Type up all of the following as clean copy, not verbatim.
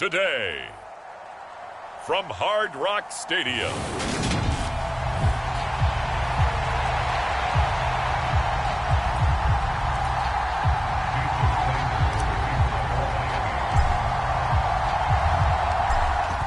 today. From Hard Rock Stadium.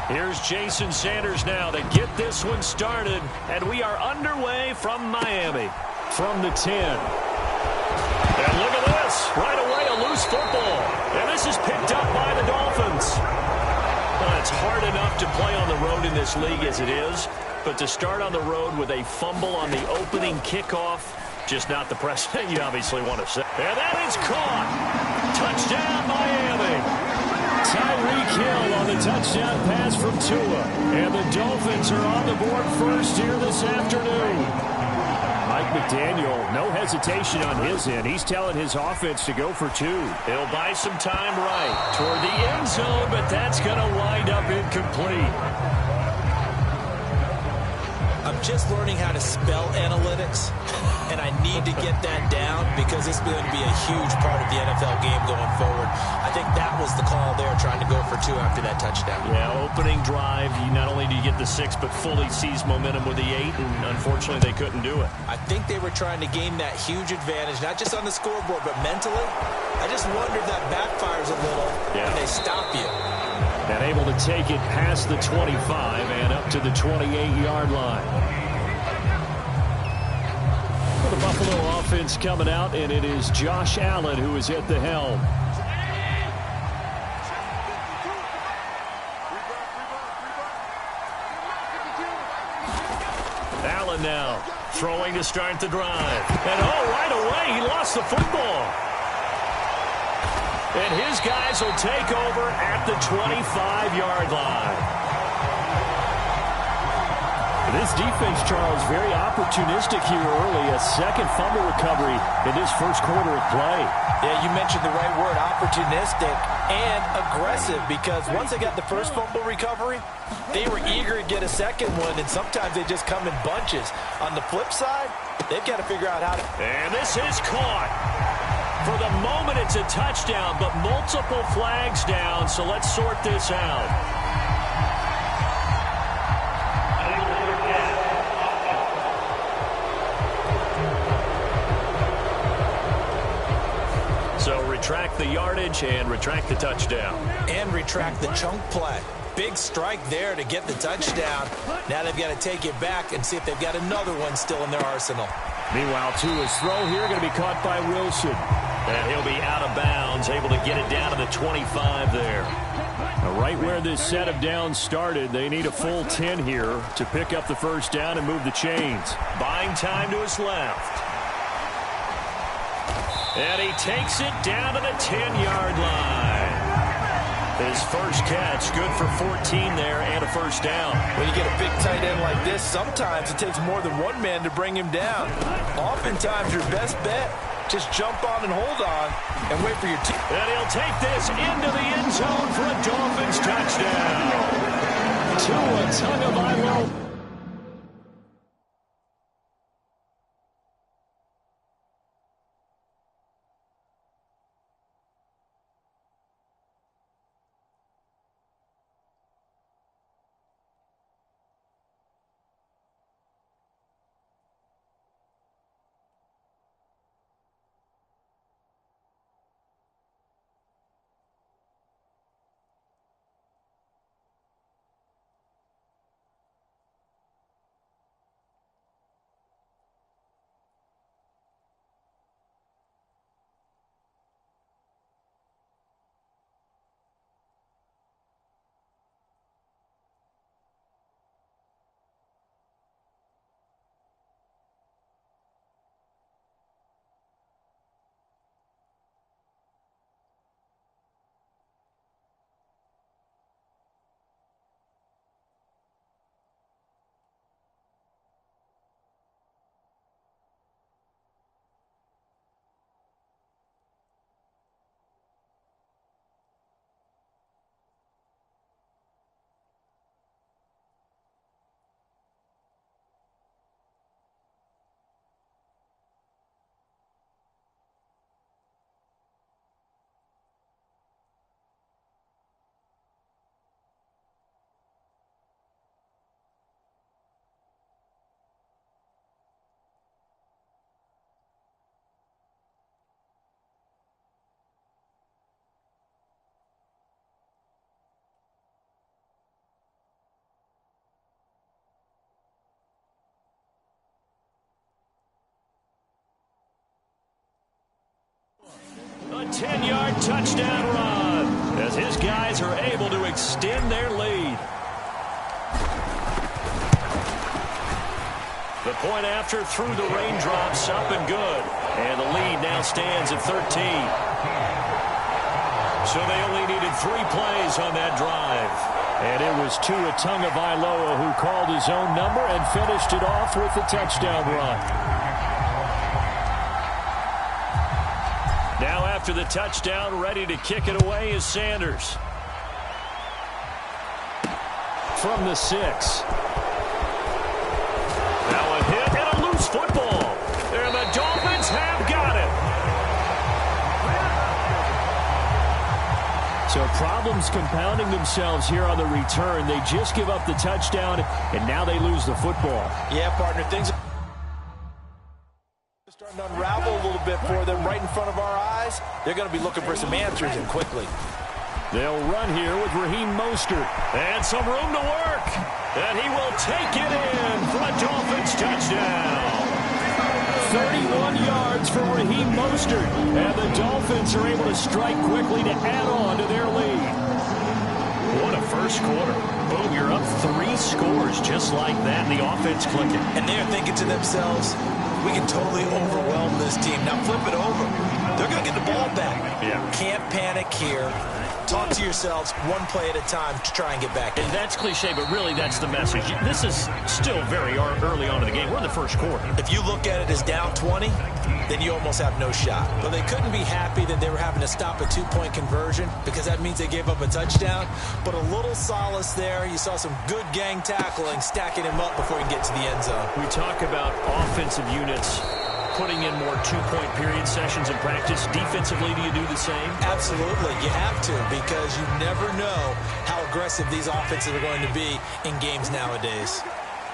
Here's Jason Sanders now to get this one started, and we are underway from Miami. From the 10. And look at this. Right away, a loose football. And this is picked up by the Dolphins. Well, it's hard enough to play on the road in this league as it is, but to start on the road with a fumble on the opening kickoff, just not the precedent you obviously want to set. And that is caught. Touchdown, Miami. Tyreek Hill on the touchdown pass from Tua. And the Dolphins are on the board first here this afternoon. Mike McDaniel, no hesitation on his end. He's telling his offense to go for two. He'll buy some time right toward the end zone, but that's going to wind up incomplete. I'm just learning how to spell analytics, and I need to get that down because it's going to be a huge part of the NFL game going forward. I think that was the call there, trying to go for two after that touchdown. Yeah, opening drive, not only do you get the 6, but fully seize momentum with the 8, and unfortunately they couldn't do it. I think they were trying to gain that huge advantage, not just on the scoreboard, but mentally. I just wonder if that backfires a little when they stop you. And able to take it past the 25 and up to the 28-yard line. The Buffalo offense coming out, and it is Josh Allen who is at the helm. Allen now throwing to start the drive. And right away, he lost the football. And his guys will take over at the 25-yard line. This defense, Charles, very opportunistic here early. A second fumble recovery in this first quarter of play. Yeah, you mentioned the right word, opportunistic and aggressive, because once they got the first fumble recovery, they were eager to get a second one, and sometimes they just come in bunches. On the flip side, they've got to figure out how to... And this is caught. For the moment, it's a touchdown, but multiple flags down, so let's sort this out. So retract the yardage and retract the touchdown. And retract the chunk play. Big strike there to get the touchdown. Now they've got to take it back and see if they've got another one still in their arsenal. Meanwhile, Tua's throw here going to be caught by Wilson. And he'll be out of bounds, able to get it down to the 25 there. Now, right where this set of downs started, they need a full 10 here to pick up the first down and move the chains. Buying time to his left. And he takes it down to the 10-yard line. His first catch, good for 14 there and a first down. When you get a big tight end like this, sometimes it takes more than one man to bring him down. Oftentimes, your best bet, just jump on and hold on and wait for your team. And he'll take this into the end zone for a Dolphins touchdown. Tua Tagovailoa. 10-yard touchdown run as his guys are able to extend their lead. The point after through the raindrops, up and good. And the lead now stands at 13. So they only needed 3 plays on that drive. And it was Tua Tagovailoa who called his own number and finished it off with the touchdown run. Now after the touchdown, ready to kick it away is Sanders. From the 6. Now a hit and a loose football. And the Dolphins have got it. So problems compounding themselves here on the return. They just give up the touchdown, and now they lose the football. Yeah, partner, things are starting to unravel a little bit for them right in front of our eyes. They're going to be looking for some answers, and quickly. They'll run here with Raheem Mostert. And some room to work. And he will take it in for a Dolphins touchdown. 31 yards for Raheem Mostert. And the Dolphins are able to strike quickly to add on to their lead. What a first quarter. Boom, you're up 3 scores just like that. And the offense clicking. And they're thinking to themselves, we can totally overwhelm this team. Now flip it over. They're going to get the ball back. Yeah. Can't panic here. Talk to yourselves one play at a time to try and get back in. And that's cliche, but really that's the message. This is still very early on in the game. We're in the first quarter. If you look at it as down 20, then you almost have no shot. But they couldn't be happy that they were having to stop a 2-point conversion because that means they gave up a touchdown. But a little solace there. You saw some good gang tackling, stacking him up before he can get to the end zone. We talk about offensive units putting in more 2-point period sessions in practice. Defensively, do you do the same? Absolutely. You have to, because you never know how aggressive these offenses are going to be in games nowadays.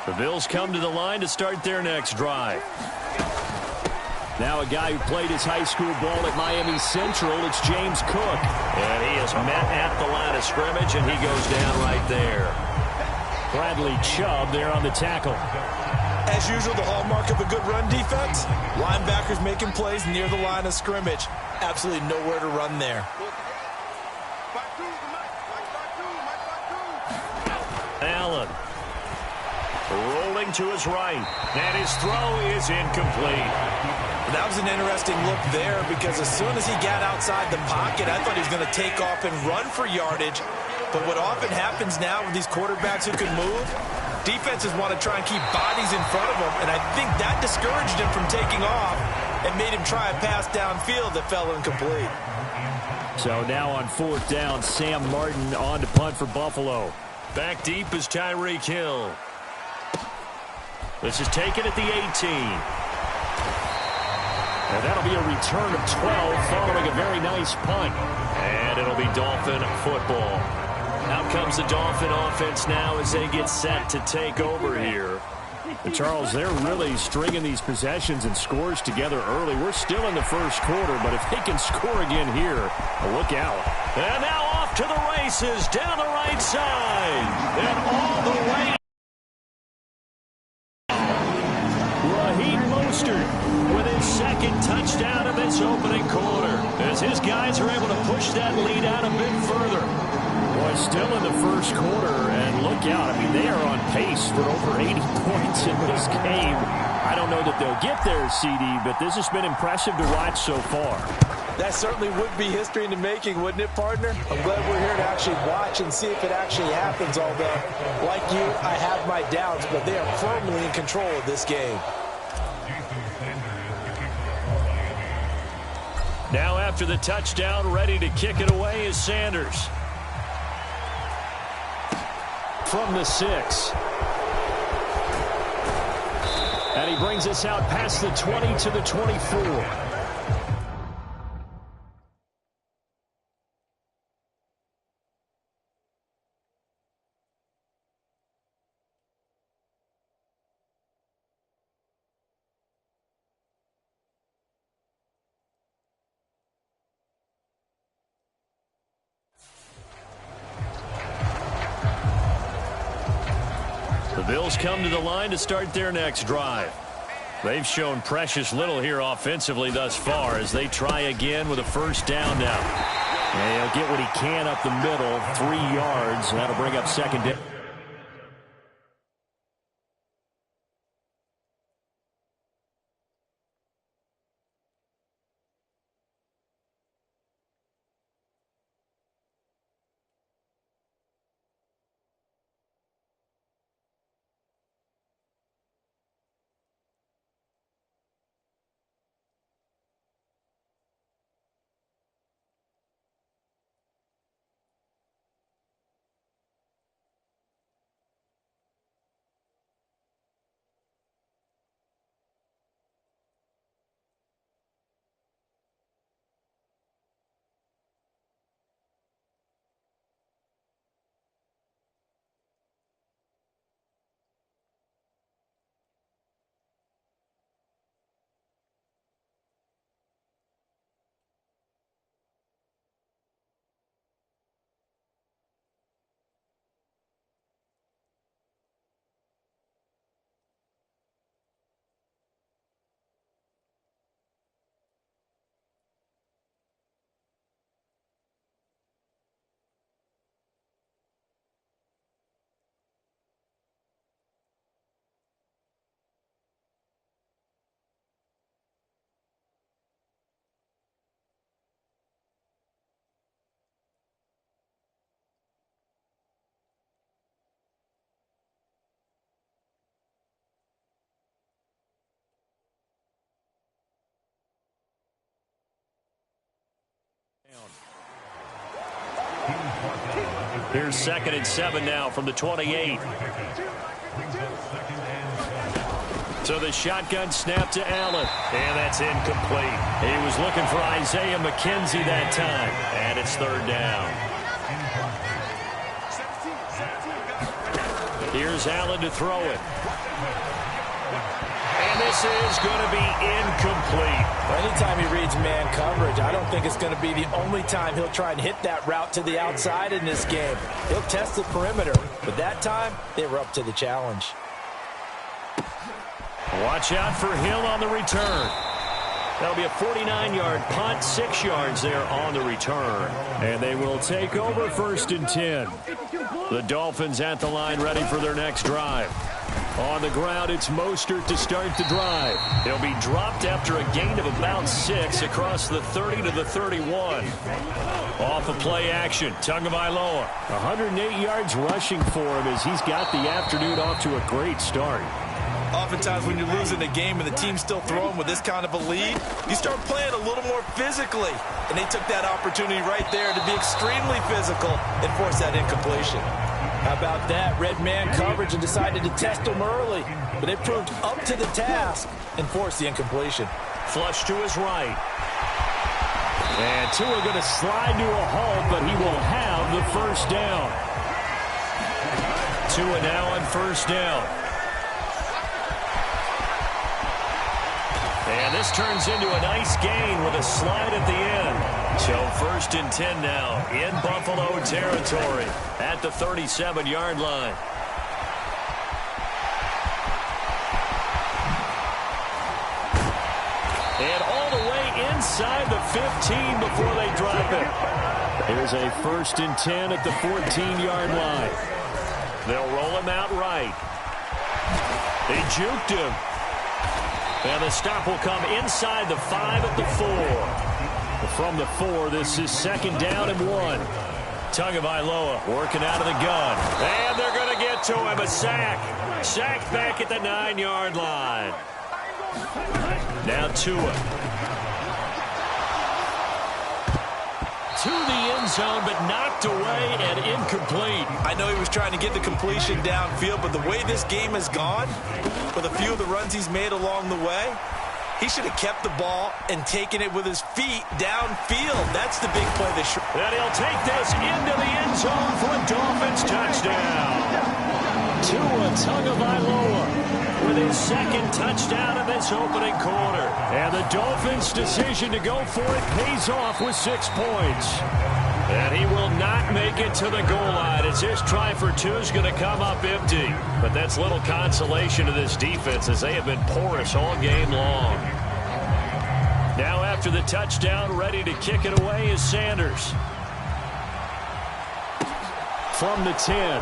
The Bills come to the line to start their next drive. Now a guy who played his high school ball at Miami Central, it's James Cook. And he is met at the line of scrimmage, and he goes down right there. Bradley Chubb there on the tackle. As usual, the hallmark of a good run defense, linebackers making plays near the line of scrimmage. Absolutely nowhere to run there. Allen rolling to his right, and his throw is incomplete. That was an interesting look there because as soon as he got outside the pocket, I thought he was going to take off and run for yardage. But what often happens now with these quarterbacks who can move, defenses want to try and keep bodies in front of them, and I think that discouraged him from taking off and made him try a pass downfield that fell incomplete. So now on 4th down, Sam Martin on to punt for Buffalo. Back deep is Tyreek Hill. This is taken at the 18. And that'll be a return of 12 following a very nice punt. And it'll be Dolphin football. Out comes the Dolphin offense now as they get set to take over here. And Charles, they're really stringing these possessions and scores together early. We're still in the first quarter, but if they can score again here, look out. And now off to the races down the right side. And all the way. Raheem Mostert with his second touchdown of this opening quarter as his guys are able to push that lead out a bit further. Boy, still in the first quarter, and look out. I mean, they are on pace for over 80 points in this game. I don't know that they'll get there, CD, but this has been impressive to watch so far. That certainly would be history in the making, wouldn't it, partner? I'm glad we're here to actually watch and see if it actually happens, although, like you, I have my doubts, but they are firmly in control of this game. Now after the touchdown, ready to kick it away is Sanders. From the 6. And he brings us out past the 20 to the 24. The Bills come to the line to start their next drive. They've shown precious little here offensively thus far as they try again with a first down now. And he'll get what he can up the middle, 3 yards. That'll bring up second down. Here's 2nd and 7 now from the 28. So the shotgun snap to Allen. And that's incomplete. He was looking for Isaiah McKenzie that time. And it's 3rd down. Here's Allen to throw it. And this is going to be incomplete. Anytime he reads man coverage, I don't think it's going to be the only time he'll try and hit that route to the outside in this game. He'll test the perimeter, but that time they were up to the challenge. Watch out for Hill on the return. That'll be a 49-yard punt, 6 yards there on the return. And they will take over 1st and 10. The Dolphins at the line ready for their next drive. On the ground, it's Mostert to start the drive. He'll be dropped after a gain of about 6 across the 30 to the 31. Off of play action, Tagovailoa. 108 yards rushing for him as he's got the afternoon off to a great start. Oftentimes when you're losing a game and the team's still throwing with this kind of a lead, you start playing a little more physically. And they took that opportunity right there to be extremely physical and force that incompletion. How about that? Red man coverage and decided to test him early. But they proved up to the task and forced the incompletion. Flush to his right. And Tua going to slide to a halt, but he will have the first down. Tua now on first down. And this turns into a nice gain with a slide at the end. So 1st and 10 now in Buffalo territory at the 37-yard line. And all the way inside the 15 before they drop it. Here's a 1st and 10 at the 14-yard line. They'll roll him out right. They juked him. And the stop will come inside the 5 at the 4. From the 4, this is 2nd down and 1. Tagovailoa working out of the gun. And they're going to get to him. A sack. Sacked back at the 9-yard line. Now Tua. To the end zone, but knocked away and incomplete. I know he was trying to get the completion downfield, but the way this game has gone, with a few of the runs he's made along the way, he should have kept the ball and taken it with his feet downfield. That's the big play. And he'll take this into the end zone for a Dolphins touchdown. Tua Tagovailoa with his 2nd touchdown in this opening quarter. And the Dolphins' decision to go for it pays off with 6 points. And he will not make it to the goal line as his try for two is going to come up empty. But that's little consolation to this defense as they have been porous all game long. Now after the touchdown, ready to kick it away is Sanders. From the 10.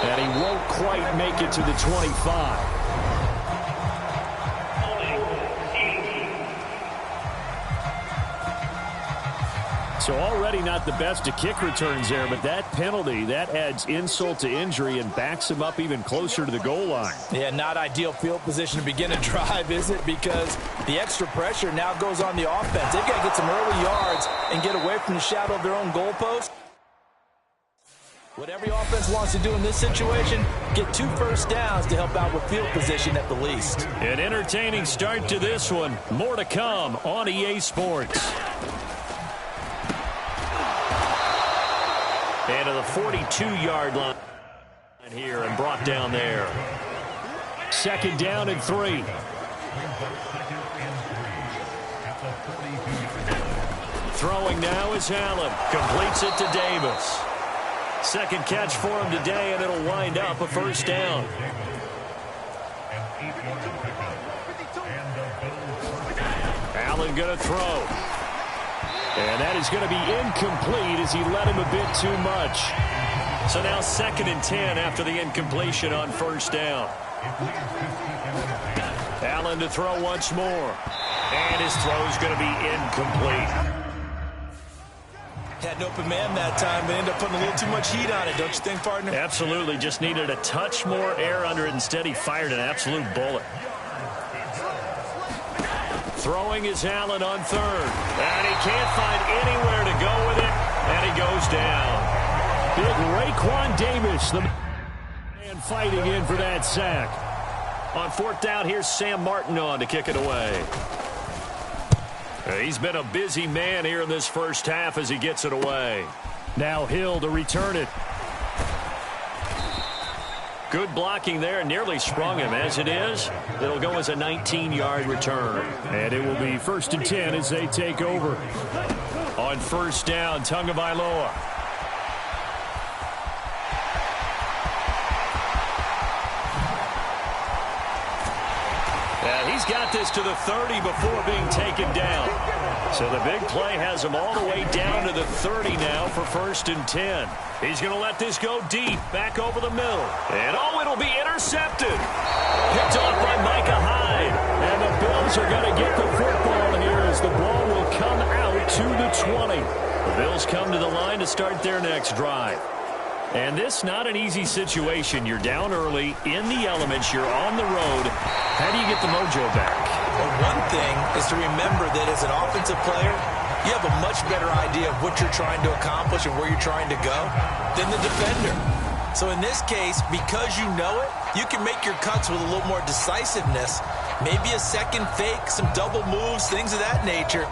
And he won't quite make it to the 25. So already not the best of kick returns there, but that penalty, that adds insult to injury and backs him up even closer to the goal line. Yeah, not ideal field position to begin a drive, is it? Because the extra pressure now goes on the offense. They've got to get some early yards and get away from the shadow of their own goalpost. What every offense wants to do in this situation, get 2 first downs to help out with field position at the least. An entertaining start to this one. More to come on EA Sports. And to the 42-yard line here and brought down there. 2nd down and 3. Throwing now is Allen. Completes it to Davis. 2nd catch for him today, and it'll wind up a 1st down. Allen going to throw. And that is going to be incomplete as he led him a bit too much. So now 2nd and 10 after the incompletion on 1st down. Allen to throw once more. And his throw is going to be incomplete. Had an open man that time, but ended up putting a little too much heat on it, don't you think, partner? Absolutely. Just needed a touch more air under it. Instead, he fired an absolute bullet. Throwing is Allen on 3rd. And he can't find anywhere to go with it. And he goes down. Big Raekwon Davis, the man fighting in for that sack. On 4th down, here's Sam Martin on to kick it away. He's been a busy man here in this first half as he gets it away. Now Hill to return it. Good blocking there, nearly sprung him. As it is, it'll go as a 19-yard return. And it will be 1st and 10 as they take over. On 1st down, Tagovailoa. And he's got this to the 30 before being taken down. So the big play has him all the way down to the 30 now for 1st and 10. He's going to let this go deep, back over the middle. And, it'll be intercepted. Picked off by Micah Hyde. And the Bills are going to get the football here as the ball will come out to the 20. The Bills come to the line to start their next drive. And this not an easy situation. You're down early, in the elements, you're on the road. How do you get the mojo back? Well, one thing is to remember that as an offensive player, you have a much better idea of what you're trying to accomplish and where you're trying to go than the defender. So in this case, because you know it, you can make your cuts with a little more decisiveness. Maybe a second fake, some double moves, things of that nature.